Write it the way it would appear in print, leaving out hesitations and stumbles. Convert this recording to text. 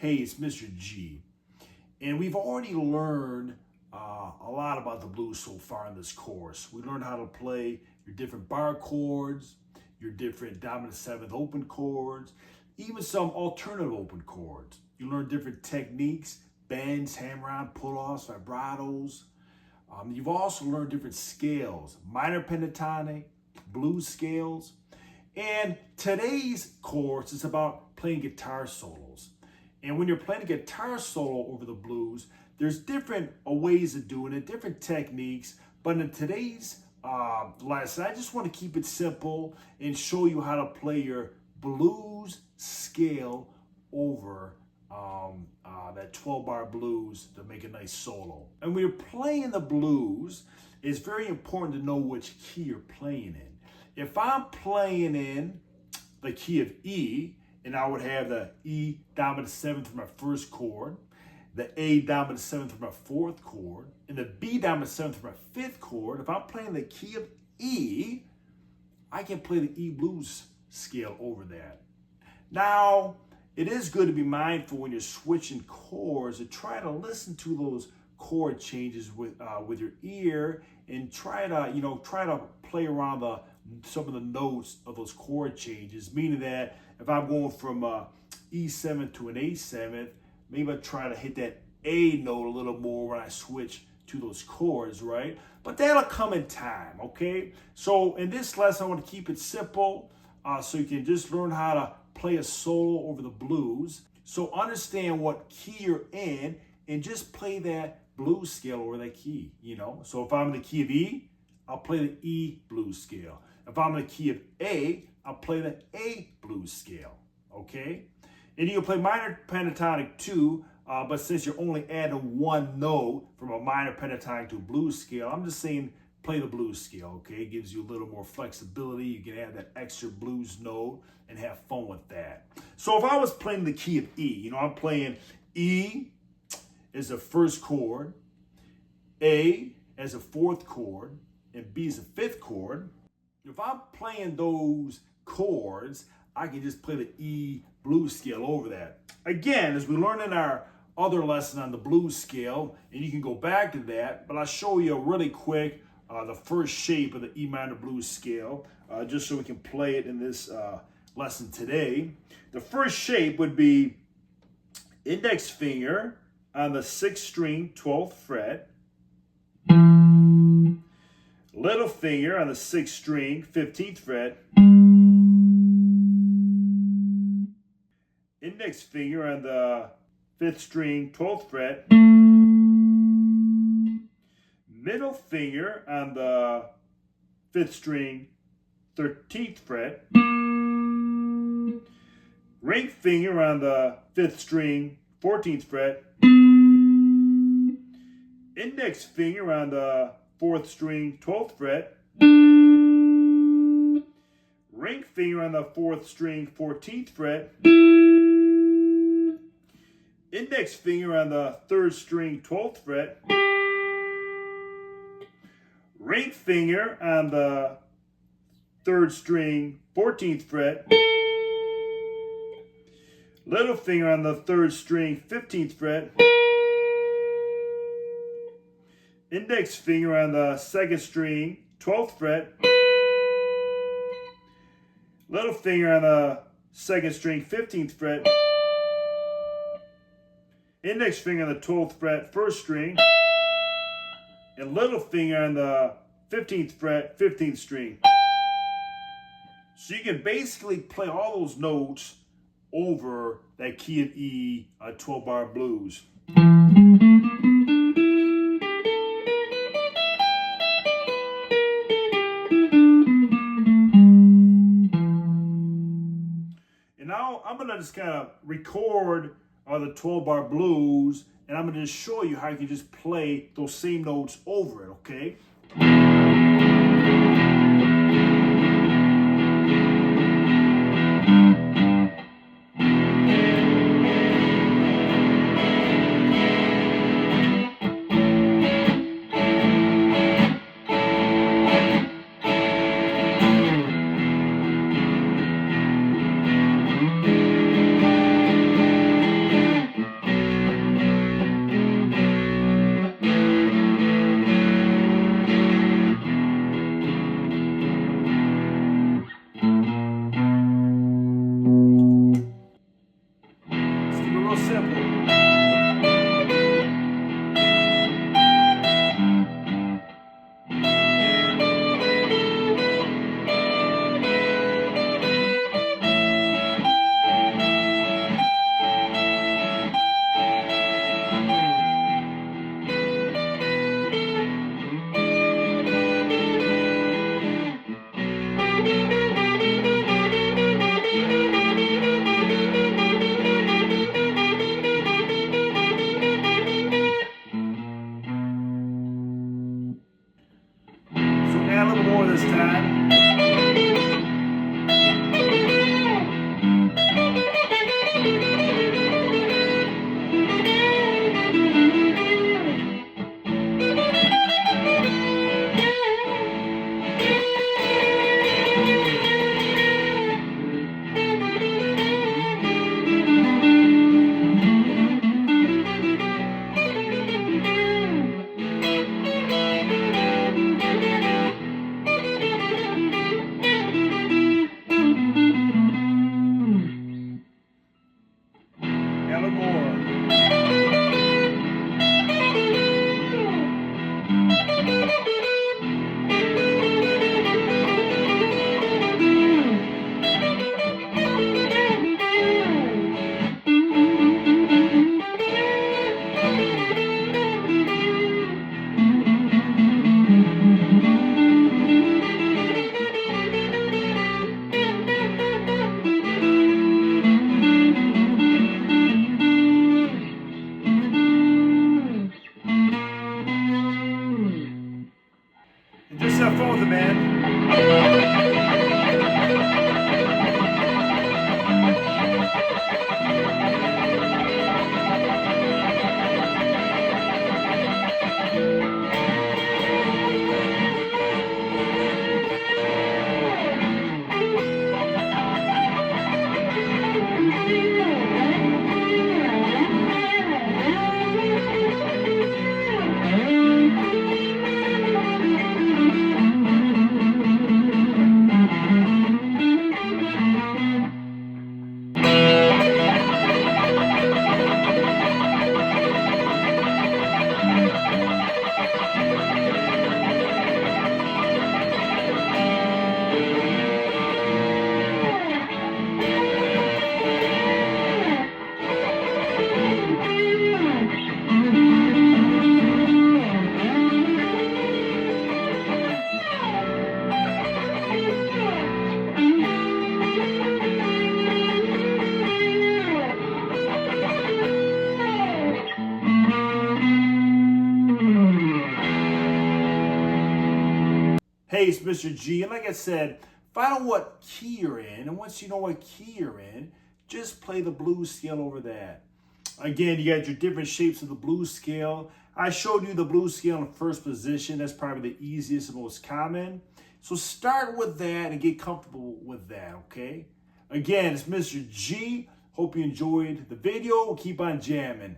Hey, it's Mr. G. And we've already learned a lot about the blues so far in this course. We learned how to play your different bar chords, your different dominant seventh open chords, even some alternative open chords. You learn different techniques, bends, hammer-on, pull-offs, vibratos. You've also learned different scales, minor pentatonic, blues scales. And today's course is about playing guitar solos. And when you're playing a guitar solo over the blues, there's different ways of doing it, different techniques. But in today's lesson, I just want to keep it simple and show you how to play your blues scale over that 12-bar blues to make a nice solo. And when you're playing the blues, it's very important to know which key you're playing in. If I'm playing in the key of E, and I would have the E dominant seventh for my first chord, the A dominant seventh for my fourth chord, and the B dominant seventh for my fifth chord. If I'm playing the key of E, I can play the E blues scale over that. Now, it is good to be mindful when you're switching chords to try to listen to those chord changes with your ear and try to play around some of the notes of those chord changes. Meaning that if I'm going from E7 to an A7, maybe I try to hit that A note a little more when I switch to those chords, right? But that'll come in time, okay? So in this lesson, I want to keep it simple so you can just learn how to play a solo over the blues. So understand what key you're in and just play that blues scale over that key, So if I'm in the key of E, I'll play the E blues scale. If I'm in the key of A, I'll play the A blues scale, okay? And you can play minor pentatonic too, but since you're only adding one note from a minor pentatonic to a blues scale, I'm just saying play the blues scale, okay? It gives you a little more flexibility. You can add that extra blues note and have fun with that. So if I was playing the key of E, I'm playing E as the first chord, A as a fourth chord, and B as a fifth chord. If I'm playing those chords, I can just play the E blues scale over that. Again, as we learned in our other lesson on the blues scale, and you can go back to that, but I'll show you really quick the first shape of the E minor blues scale, just so we can play it in this lesson today. The first shape would be index finger on the 6th string, 12th fret, little finger on the 6th string, 15th fret, index finger on the 5th string, 12th fret, middle finger on the 5th string, 13th fret, ring finger on the 5th string, 14th fret, index finger on the 4th string, 12th fret, ring finger on the 4th string, 14th fret, index finger on the 3rd string, 12th fret, ring finger on the 3rd string, 14th fret, little finger on the 3rd string, 15th fret, index finger on the 2nd string, 12th fret, little finger on the 2nd string, 15th fret, index finger on the 12th fret, 1st string, and little finger on the 15th fret, 15th string. So you can basically play all those notes over that key of E 12-bar blues. And now I'm going to just kind of record the 12-bar blues, and I'm going to just show you how you can just play those same notes over it, okay? Hey, it's Mr. G, and like I said, find out what key you're in, and once you know what key you're in, just play the blues scale over that. Again, you got your different shapes of the blues scale. I showed you the blues scale in first position. That's probably the easiest and most common. So start with that and get comfortable with that, okay? Again, it's Mr. G. Hope you enjoyed the video. Keep on jamming.